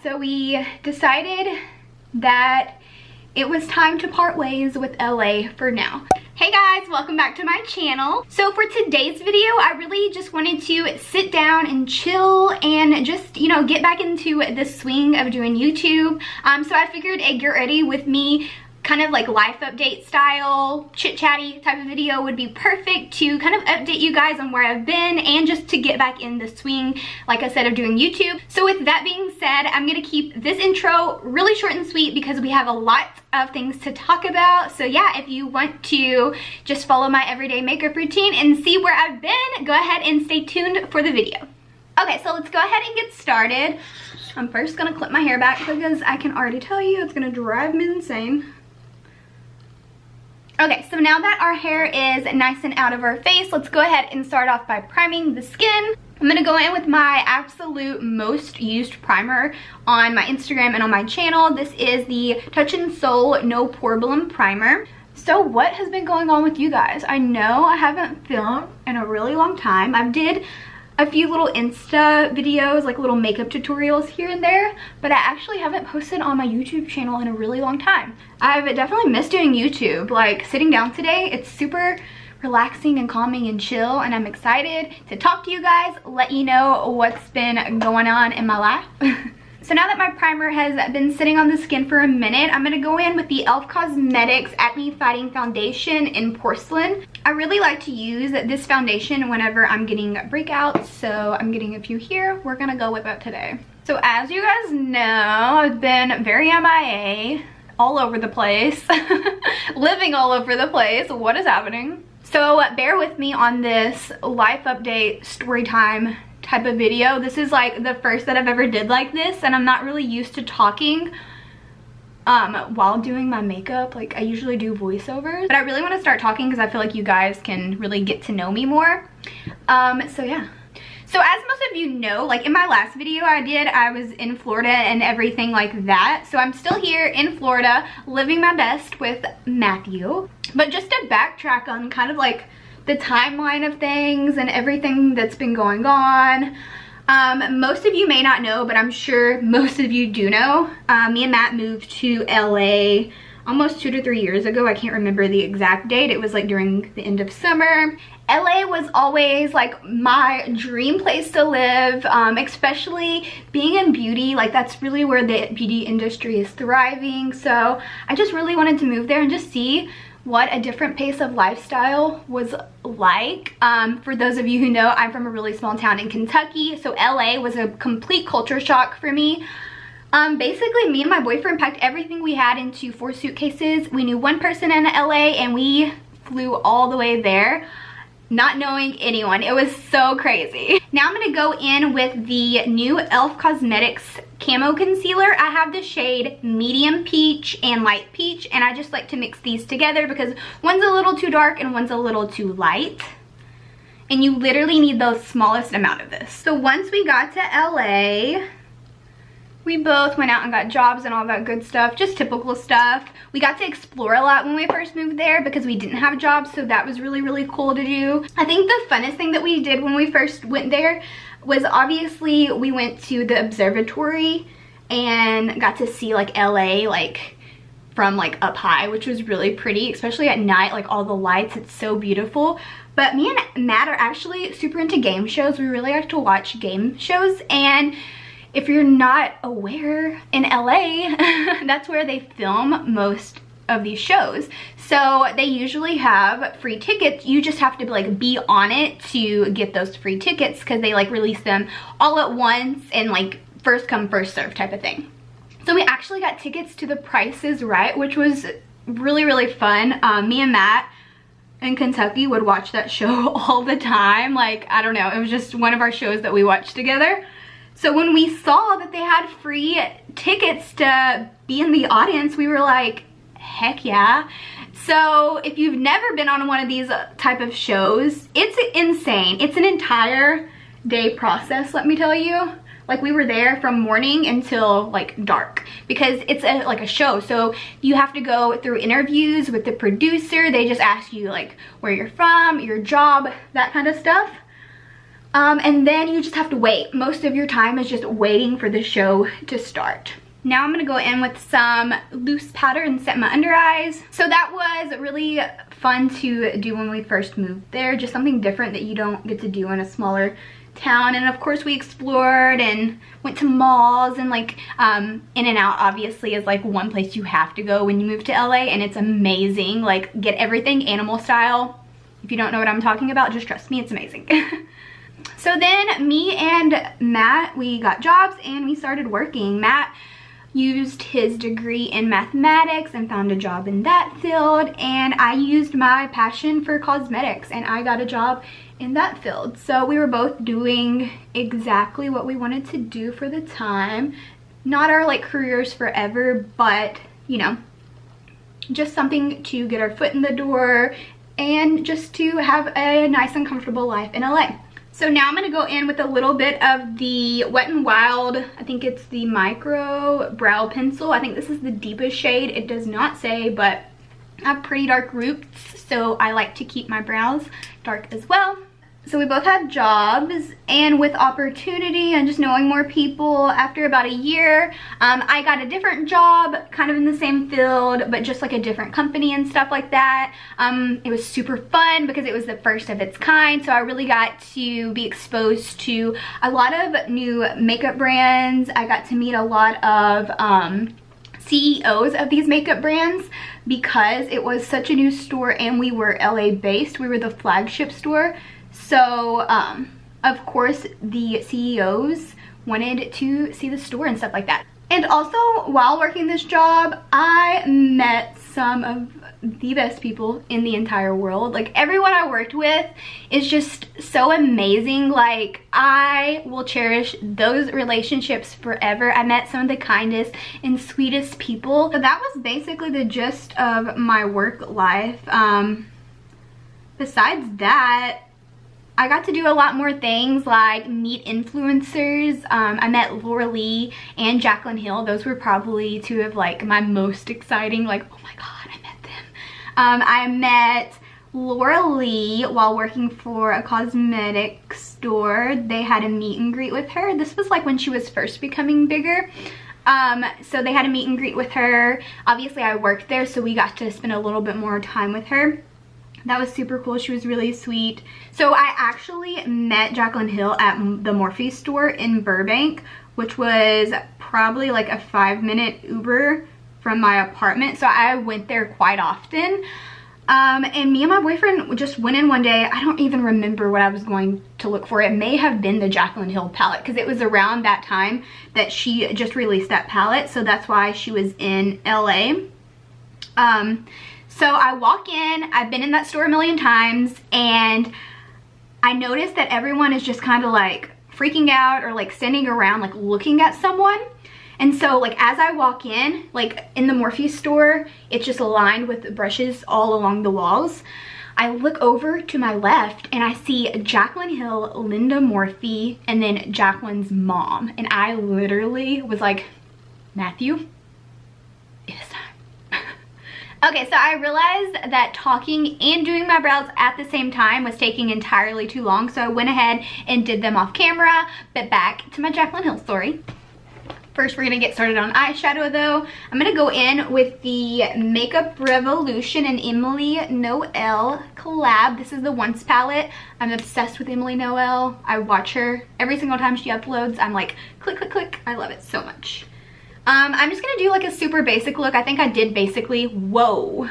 so we decided that it was time to part ways with LA for now. Hey guys, welcome back to my channel. So for today's video, I really just wanted to sit down and chill and just, you know, get back into the swing of doing YouTube. So I figured a get ready with me kind of like life update style, chit-chatty type of video would be perfect to kind of update you guys on where I've been and just to get back in the swing, like I said, of doing YouTube. So with that being said, I'm gonna keep this intro really short and sweet because we have a lot of things to talk about. So yeah, if you want to just follow my everyday makeup routine and see where I've been, go ahead and stay tuned for the video. Okay, so let's go ahead and get started. I'm first gonna clip my hair back because I can already tell you it's gonna drive me insane. Okay, so now that our hair is nice and out of our face, let's go ahead and start off by priming the skin. I'm gonna go in with my absolute most used primer on my Instagram and on my channel. This is the Touch in Soul No Problem Primer. So what has been going on with you guys? I know I haven't filmed in a really long time. I did a few little Insta videos, like little makeup tutorials here and there, but I actually haven't posted on my YouTube channel in a really long time. I've definitely missed doing YouTube. Like sitting down today, it's super relaxing and calming and chill, and I'm excited to talk to you guys, let you know what's been going on in my life. So now that my primer has been sitting on the skin for a minute, I'm gonna go in with the e.l.f. Cosmetics Acne Fighting Foundation in Porcelain. I really like to use this foundation whenever I'm getting breakouts, so I'm getting a few here. We're gonna go with that today. So as you guys know, I've been very MIA, all over the place, living all over the place. What is happening? So bear with me on this life update story time type of video. This is like the first that I've ever did like this, and I'm not really used to talking while doing my makeup. Like I usually do voiceovers, but I really want to start talking because I feel like you guys can really get to know me more. So yeah. So as most of you know, like in my last video I was in Florida and everything like that. So I'm still here in Florida living my best with Matthew. But just to backtrack on kind of like the timeline of things and everything that's been going on. Most of you may not know, but I'm sure most of you do know. Me and Matt moved to LA almost 2 to 3 years ago. I can't remember the exact date. It was like during the end of summer. LA was always like my dream place to live, especially being in beauty. Like that's really where the beauty industry is thriving. So I just really wanted to move there and just see what a different pace of lifestyle was like. For those of you who know, I'm from a really small town in Kentucky, so LA was a complete culture shock for me. Basically, me and my boyfriend packed everything we had into 4 suitcases. We knew one person in LA and we flew all the way there, not knowing anyone. It was so crazy. Now I'm gonna go in with the new e.l.f. Cosmetics Camo Concealer. I have the shade Medium Peach and Light Peach, and I just like to mix these together because one's a little too dark and one's a little too light. And you literally need the smallest amount of this. So once we got to LA, we both went out and got jobs and all that good stuff, just typical stuff. We got to explore a lot when we first moved there because we didn't have jobs, so that was really, really cool to do. I think the funnest thing that we did when we first went there was obviously we went to the observatory and got to see like LA like from like up high, which was really pretty, especially at night, like all the lights, it's so beautiful. But me and Matt are actually super into game shows. We really like to watch game shows, and if you're not aware, in LA, that's where they film most of these shows. So they usually have free tickets. You just have to like be on it to get those free tickets because they like release them all at once and like first come first serve type of thing. So we actually got tickets to The Price is Right, which was really, really fun. Me and Matt in Kentucky would watch that show all the time. Like, I don't know, it was just one of our shows that we watched together. So when we saw that they had free tickets to be in the audience, we were like, heck yeah. So if you've never been on one of these type of shows, it's insane. It's an entire day process, let me tell you. Like we were there from morning until like dark because it's like a show. So you have to go through interviews with the producer. They just ask you like where you're from, your job, that kind of stuff. And then you just have to wait. Most of your time is just waiting for the show to start. Now I'm gonna go in with some loose powder and set my under eyes. So that was really fun to do when we first moved there. Just something different that you don't get to do in a smaller town. And of course we explored and went to malls, and like In-N-Out obviously is like one place you have to go when you move to LA, and it's amazing. Like, get everything animal style. If you don't know what I'm talking about, just trust me, it's amazing. So then me and Matt, we got jobs and we started working. Matt used his degree in mathematics and found a job in that field, and I used my passion for cosmetics and I got a job in that field. So we were both doing exactly what we wanted to do for the time. Not our like careers forever, but you know, just something to get our foot in the door and just to have a nice and comfortable life in LA. So now I'm going to go in with a little bit of the Wet n Wild, I think it's the Micro Brow Pencil. I think this is the deepest shade. It does not say, but I have pretty dark roots, so I like to keep my brows dark as well. So we both had jobs, and with opportunity and just knowing more people, after about a year, I got a different job, kind of in the same field, but just like a different company and stuff like that. It was super fun because it was the first of its kind, so I really got to be exposed to a lot of new makeup brands. I got to meet a lot of CEOs of these makeup brands because it was such a new store and we were LA based. We were the flagship store. So, of course, the CEOs wanted to see the store and stuff like that. And also, while working this job, I met some of the best people in the entire world. Like, everyone I worked with is just so amazing. Like, I will cherish those relationships forever. I met some of the kindest and sweetest people. So that was basically the gist of my work life. Besides that, I got to do a lot more things like meet influencers. I met Laura Lee and Jaclyn Hill. Those were probably two of like my most exciting, like, oh my god, I met them. I met Laura Lee while working for a cosmetic store. They had a meet and greet with her. This was like when she was first becoming bigger. So they had a meet and greet with her. Obviously I worked there, so we got to spend a little bit more time with her. That was super cool. She was really sweet. So I actually met Jaclyn Hill at the Morphe store in Burbank, which was probably like a 5-minute Uber from my apartment. So I went there quite often. And me and my boyfriend just went in one day. I don't even remember what I was going to look for. It may have been the Jaclyn Hill palette because it was around that time that she just released that palette. So that's why she was in LA. So I walk in, I've been in that store a million times, and I noticed that everyone is just kind of like freaking out or like standing around like looking at someone. And so like as I walk in, like in the Morphe store, it's just lined with brushes all along the walls. I look over to my left and I see Jaclyn Hill, Linda Morphe, and then Jaclyn's mom. And I literally was like, Matthew, it is time. Okay, so I realized that talking and doing my brows at the same time was taking entirely too long, so I went ahead and did them off camera. But back to my Jaclyn Hill story. First, we're gonna get started on eyeshadow though. I'm gonna go in with the Makeup Revolution and Emily Noel collab. This is the Once palette. I'm obsessed with Emily Noel. I watch her every single time she uploads. I'm like, click, click, click. I love it so much. I'm just gonna do like a super basic look. I think I did basically, whoa.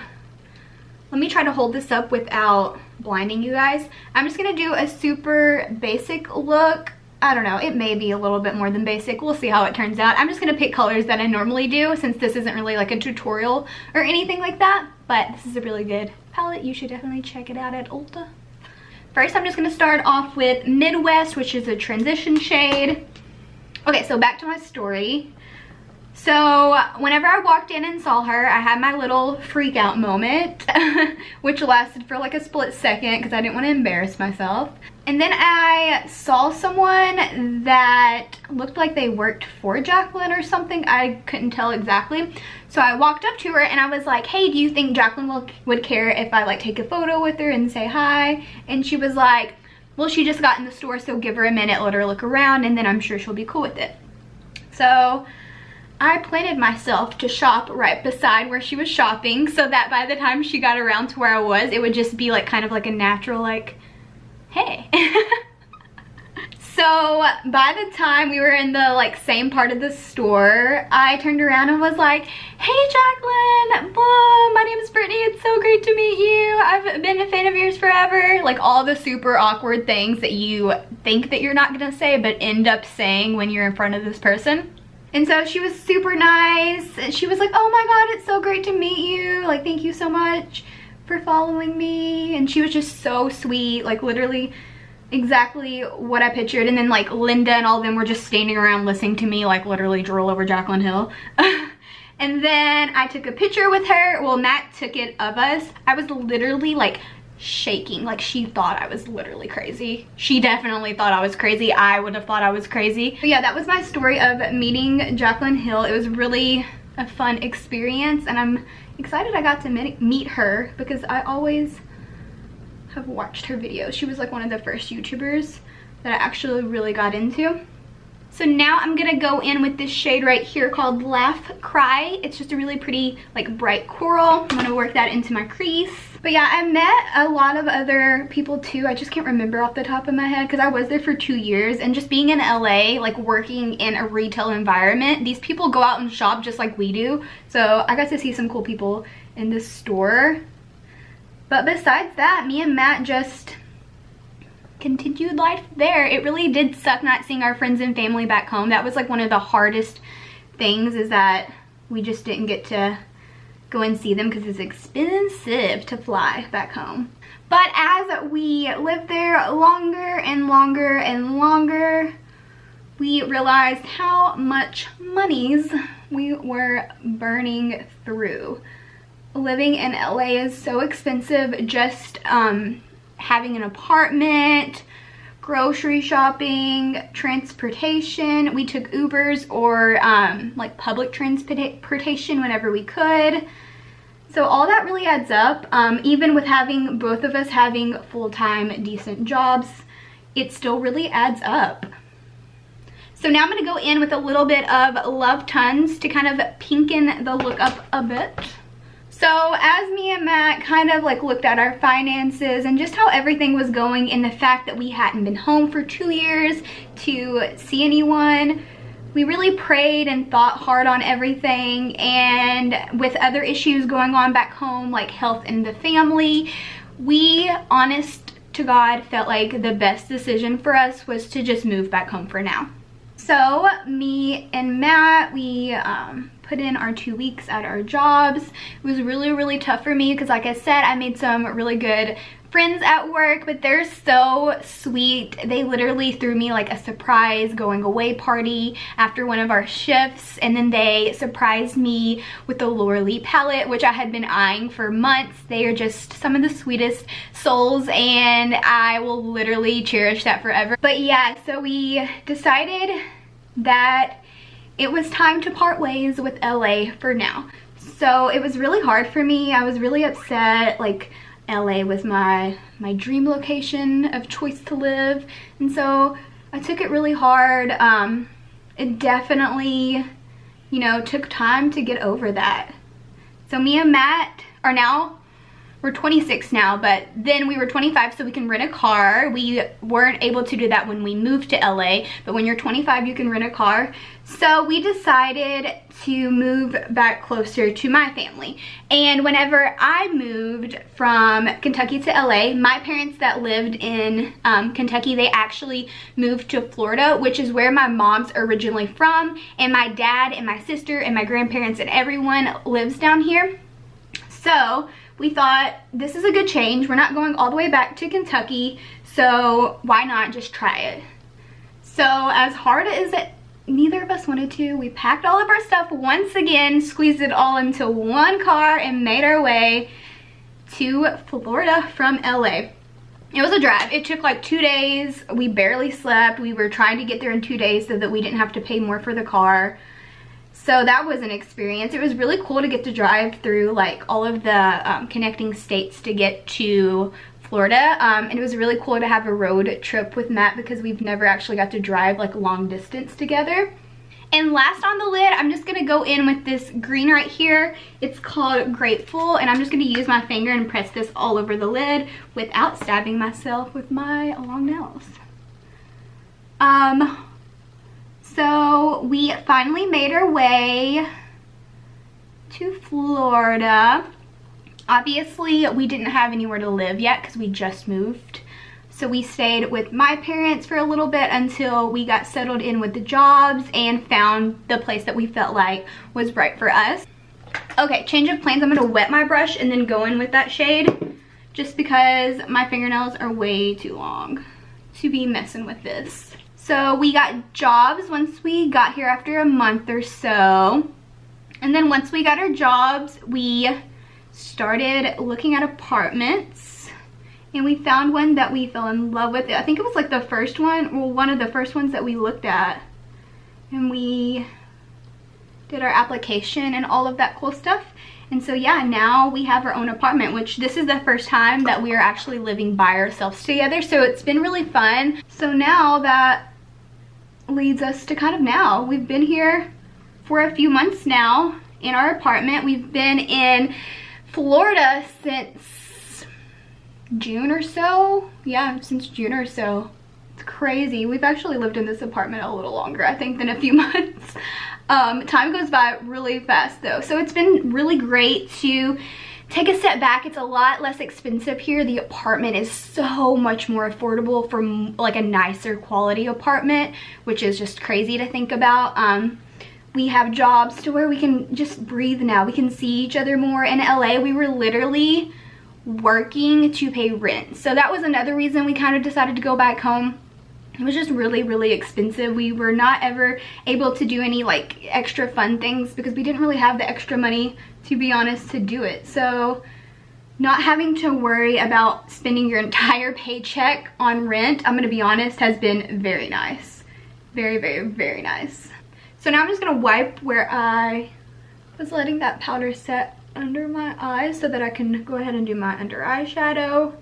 Let me try to hold this up without blinding you guys. I'm just gonna do a super basic look. I don't know, it may be a little bit more than basic. We'll see how it turns out. I'm just gonna pick colors that I normally do since this isn't really like a tutorial or anything like that. But this is a really good palette. You should definitely check it out at Ulta. First, I'm just gonna start off with Midwest, which is a transition shade. Okay, so back to my story. So whenever I walked in and saw her, I had my little freak out moment, which lasted for like a split second because I didn't want to embarrass myself. And then I saw someone that looked like they worked for Jaclyn or something. I couldn't tell exactly. So I walked up to her and I was like, hey, do you think Jaclyn would care if I like take a photo with her and say hi? And she was like, well, she just got in the store, so give her a minute, let her look around, and then I'm sure she'll be cool with it. So I planted myself to shop right beside where she was shopping so that by the time she got around to where I was, it would just be like kind of like a natural like, hey. So by the time we were in the like same part of the store, I turned around and was like, hey Jacqueline, my name is Brittany, it's so great to meet you. I've been a fan of yours forever. Like all the super awkward things that you think that you're not gonna say but end up saying when you're in front of this person. And so she was super nice. She was like, oh my God, it's so great to meet you. Like, thank you so much for following me. And she was just so sweet, like literally exactly what I pictured. And then like Linda and all of them were just standing around listening to me like literally drool over Jacqueline Hill. And then I took a picture with her. Well, Matt took it of us. I was literally like shaking, like she thought I was literally crazy. She definitely thought I was crazy. I would have thought I was crazy. But yeah, that was my story of meeting Jacqueline Hill. It was really a fun experience, and I'm excited I got to meet her because I always have watched her videos. She was like one of the first YouTubers that I actually really got into. So now I'm gonna go in with this shade right here called Laugh Cry. It's just a really pretty like bright coral. I'm gonna work that into my crease. But yeah, I met a lot of other people too. I just can't remember off the top of my head because I was there for 2 years, and just being in LA, like working in a retail environment, these people go out and shop just like we do. So I got to see some cool people in this store. But besides that, me and Matt just continued life there. It really did suck not seeing our friends and family back home. That was like one of the hardest things, is that we just didn't get to go and see them because it's expensive to fly back home. But as we lived there longer and longer and longer, we realized how much monies we were burning through. Living in LA is so expensive. Just having an apartment, grocery shopping, transportation. We took Ubers or like public transportation whenever we could. So all that really adds up. Even with having both of us having full-time decent jobs, it still really adds up. So now I'm gonna go in with a little bit of Love Tons to kind of pinken the look up a bit. So as me and Matt kind of like looked at our finances and just how everything was going, and the fact that we hadn't been home for 2 years to see anyone, we really prayed and thought hard on everything. And with other issues going on back home, like health in the family, we, honest to God, felt like the best decision for us was to just move back home for now. So me and Matt, we put in our 2 weeks at our jobs. It was really, really tough for me because, like I said, I made some really good friends at work, but they're so sweet. They literally threw me like a surprise going away party after one of our shifts, and then they surprised me with the Laura Lee palette, which I had been eyeing for months. They are just some of the sweetest souls, and I will literally cherish that forever. But yeah, so we decided that it was time to part ways with LA for now. So it was really hard for me. I was really upset. Like, LA was my dream location of choice to live, and so I took it really hard. It definitely, you know, took time to get over that. So me and Matt are now, we're 26 now, but then we were 25, so we can rent a car. We weren't able to do that when we moved to LA, but when you're 25, you can rent a car. So we decided to move back closer to my family. And whenever I moved from Kentucky to LA, my parents that lived in Kentucky, they actually moved to Florida, which is where my mom's originally from. And my dad and my sister and my grandparents and everyone lives down here. So we thought, this is a good change. We're not going all the way back to Kentucky, so why not just try it? So as hard as it neither of us wanted to, we packed all of our stuff once again, squeezed it all into one car, and made our way to Florida from LA. It was a drive. It took like 2 days. We barely slept. We were trying to get there in 2 days so that we didn't have to pay more for the car. So that was an experience. It was really cool to get to drive through like all of the connecting states to get to Florida, and it was really cool to have a road trip with Matt because we've never actually got to drive like long distance together. And last on the lid, I'm just gonna go in with this green right here. It's called Grateful, and I'm just gonna use my finger and press this all over the lid without stabbing myself with my long nails. So we finally made our way to Florida. Obviously, we didn't have anywhere to live yet because we just moved. So we stayed with my parents for a little bit until we got settled in with the jobs and found the place that we felt like was right for us. Okay, change of plans. I'm gonna wet my brush and then go in with that shade just because my fingernails are way too long to be messing with this. So we got jobs once we got here after a month or so. And then once we got our jobs, we started looking at apartments. And we found one that we fell in love with. I think it was like the first one, well, one of the first ones that we looked at. And we did our application and all of that cool stuff. And so yeah, now we have our own apartment, which this is the first time that we are actually living by ourselves together. So it's been really fun. So now that leads us to kind of now. We've been here for a few months now in our apartment. We've been in Florida since June or so. Yeah, since June or so. It's crazy. We've actually lived in this apartment a little longer, I think, than a few months. Time goes by really fast though. So it's been really great to take a step back. It's a lot less expensive here. The apartment is so much more affordable for like a nicer quality apartment, which is just crazy to think about. We have jobs to where we can just breathe now. We can see each other more. In LA, we were literally working to pay rent. So that was another reason we kind of decided to go back home. It was just really, really expensive. We were not ever able to do any like extra fun things because we didn't really have the extra money, to be honest, to do it. So not having to worry about spending your entire paycheck on rent, I'm gonna be honest, has been very nice. Very, very, very nice. So now I'm just gonna wipe where I was letting that powder set under my eyes so that I can go ahead and do my under eye shadow.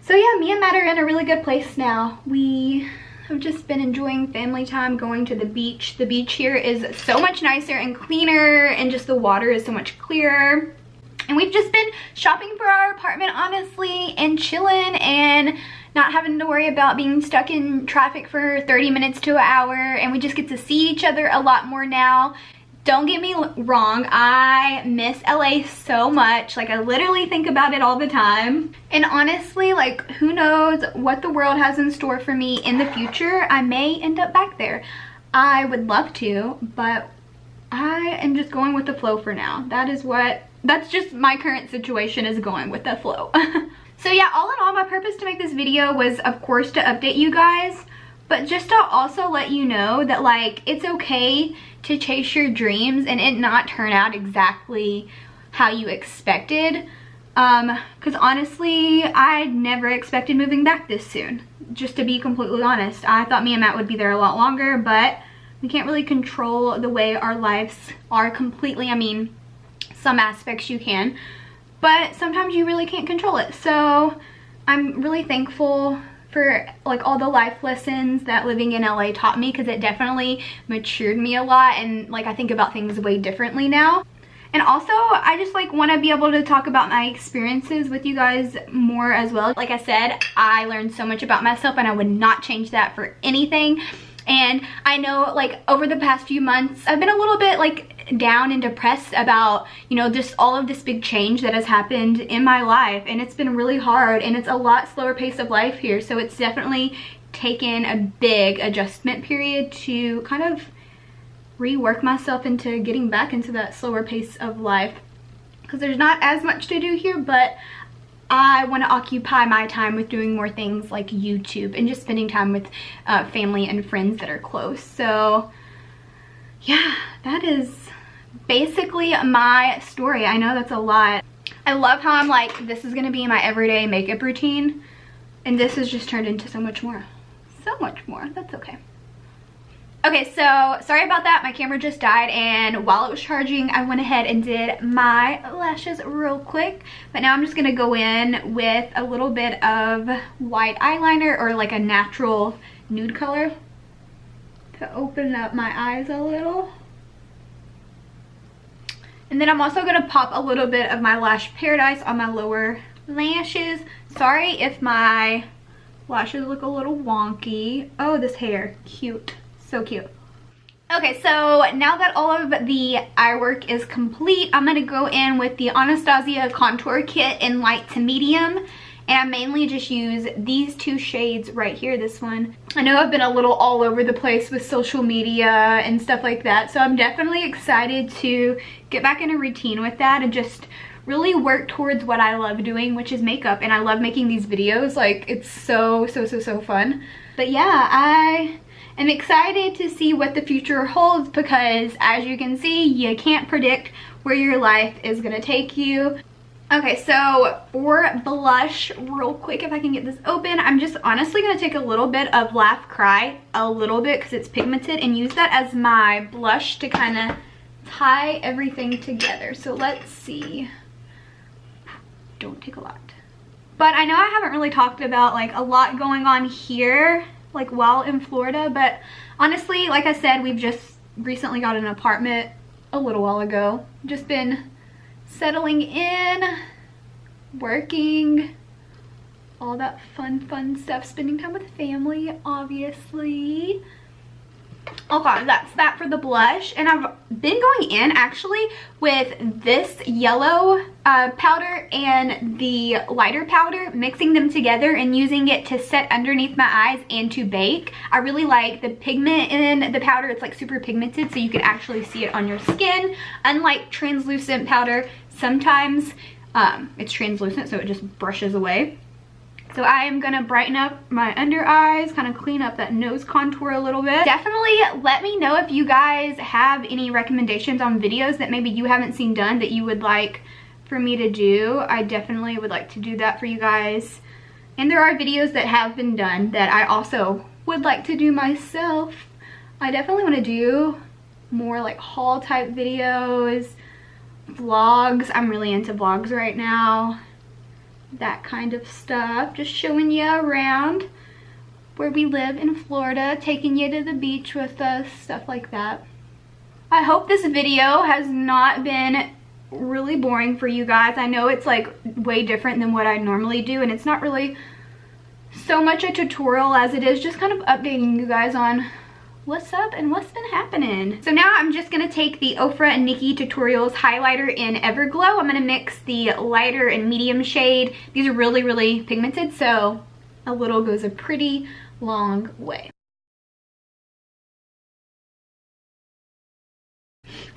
So yeah, me and Matt are in a really good place now. We have just been enjoying family time, going to the beach. The beach here is so much nicer and cleaner, and just the water is so much clearer. And we've just been shopping for our apartment, honestly, and chilling and not having to worry about being stuck in traffic for 30 minutes to an hour. And we just get to see each other a lot more now. Don't get me wrong, I miss LA so much. Like, I literally think about it all the time. And honestly, like, who knows what the world has in store for me in the future. I may end up back there. I would love to, but I am just going with the flow for now. That's just my current situation, is going with the flow. So yeah, all in all, my purpose to make this video was, of course, to update you guys, but just to also let you know that, like, it's okay to chase your dreams and it not turn out exactly how you expected. Because honestly, I never expected moving back this soon. Just to be completely honest, I thought me and Matt would be there a lot longer, but we can't really control the way our lives are completely. I mean, some aspects you can, but sometimes you really can't control it. So I'm really thankful for like all the life lessons that living in LA taught me, because it definitely matured me a lot, and like I think about things way differently now. And also, I just like want to be able to talk about my experiences with you guys more as well. Like I said, I learned so much about myself and I would not change that for anything. And I know, like, over the past few months, I've been a little bit like down and depressed about, you know, just all of this big change that has happened in my life, and it's been really hard, and it's a lot slower pace of life here. So it's definitely taken a big adjustment period to kind of rework myself into getting back into that slower pace of life, because there's not as much to do here, but I want to occupy my time with doing more things like YouTube and just spending time with family and friends that are close. So yeah, that is basically my story. I know that's a lot. I love how I'm like, this is going to be my everyday makeup routine, and this has just turned into so much more. So much more. That's okay. Okay, so sorry about that. My camera just died, and while it was charging, I went ahead and did my lashes real quick. But now I'm just gonna go in with a little bit of white eyeliner, or like a natural nude color, to open up my eyes a little. And then I'm also gonna pop a little bit of my Lash Paradise on my lower lashes. Sorry if my lashes look a little wonky. Oh, this hair, cute. So cute. Okay, so now that all of the eye work is complete, I'm going to go in with the Anastasia Contour Kit in light to medium. And I mainly just use these two shades right here, this one. I know I've been a little all over the place with social media and stuff like that, so I'm definitely excited to get back in a routine with that and just really work towards what I love doing, which is makeup. And I love making these videos. Like, it's so fun. But yeah, I'm excited to see what the future holds, because as you can see, you can't predict where your life is gonna take you. Okay, so for blush, real quick, if I can get this open, I'm just honestly gonna take a little bit of Laugh Cry, a little bit because it's pigmented, and use that as my blush to kind of tie everything together. So let's see. Don't take a lot. But I know I haven't really talked about like a lot going on here, like while in Florida, but honestly, like I said, we've just recently got an apartment a little while ago. Just been settling in, working, all that fun stuff, spending time with family, obviously. Okay, that's that for the blush. And I've been going in actually with this yellow powder and the lighter powder, mixing them together and using it to set underneath my eyes and to bake. I really like the pigment in the powder. It's like super pigmented, so you can actually see it on your skin. Unlike translucent powder, sometimes it's translucent, so it just brushes away. So I am gonna brighten up my under eyes, kind of clean up that nose contour a little bit. Definitely let me know if you guys have any recommendations on videos that maybe you haven't seen done that you would like for me to do. I definitely would like to do that for you guys. And there are videos that have been done that I also would like to do myself. I definitely want to do more like haul type videos, vlogs. I'm really into vlogs right now. That kind of stuff, just showing you around where we live in Florida, taking you to the beach with us, stuff like that. I hope this video has not been really boring for you guys. I know it's like way different than what I normally do, and it's not really so much a tutorial as it is just kind of updating you guys on what's up and what's been happening. So now I'm just gonna take the Ofra and Nikki Tutorials highlighter in Everglow. I'm gonna mix the lighter and medium shade. These are really pigmented, so a little goes a pretty long way.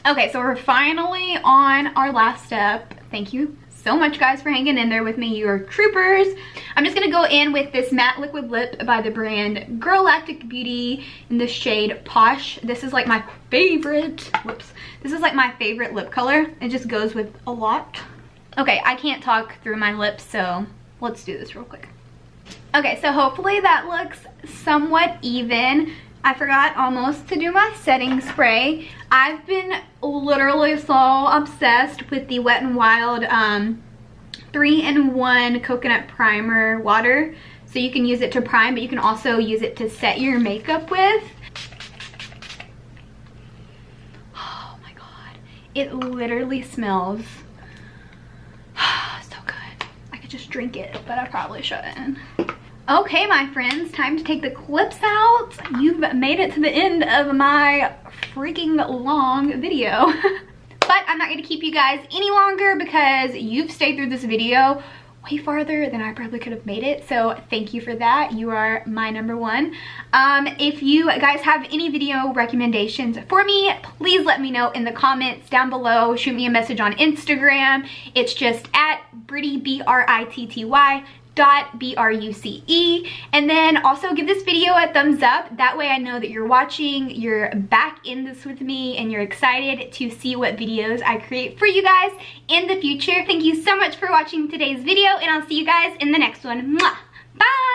Okay, so we're finally on our last step. Thank you so much, guys, for hanging in there with me. You're troopers. I'm just gonna go in with this matte liquid lip by the brand Girlactic Beauty in the shade Posh. This is like my favorite, whoops. This is like my favorite lip color. It just goes with a lot. Okay, I can't talk through my lips, so let's do this real quick. Okay, so hopefully that looks somewhat even. I forgot almost to do my setting spray. I've been literally so obsessed with the Wet n Wild 3-in-1 coconut primer water. So you can use it to prime, but you can also use it to set your makeup with. Oh my god. It literally smells so good. I could just drink it, but I probably shouldn't. Okay, my friends, time to take the clips out. You've made it to the end of my freaking long video. But I'm not gonna keep you guys any longer because you've stayed through this video way farther than I probably could have made it. So thank you for that. You are my number one. If you guys have any video recommendations for me, please let me know in the comments down below. Shoot me a message on Instagram. It's just at Britty, B-R-I-T-T-Y .BRUCE, and then also give this video a thumbs up. That way I know that you're watching, you're back in this with me, and you're excited to see what videos I create for you guys in the future. Thank you so much for watching today's video, and I'll see you guys in the next one. Mwah! Bye!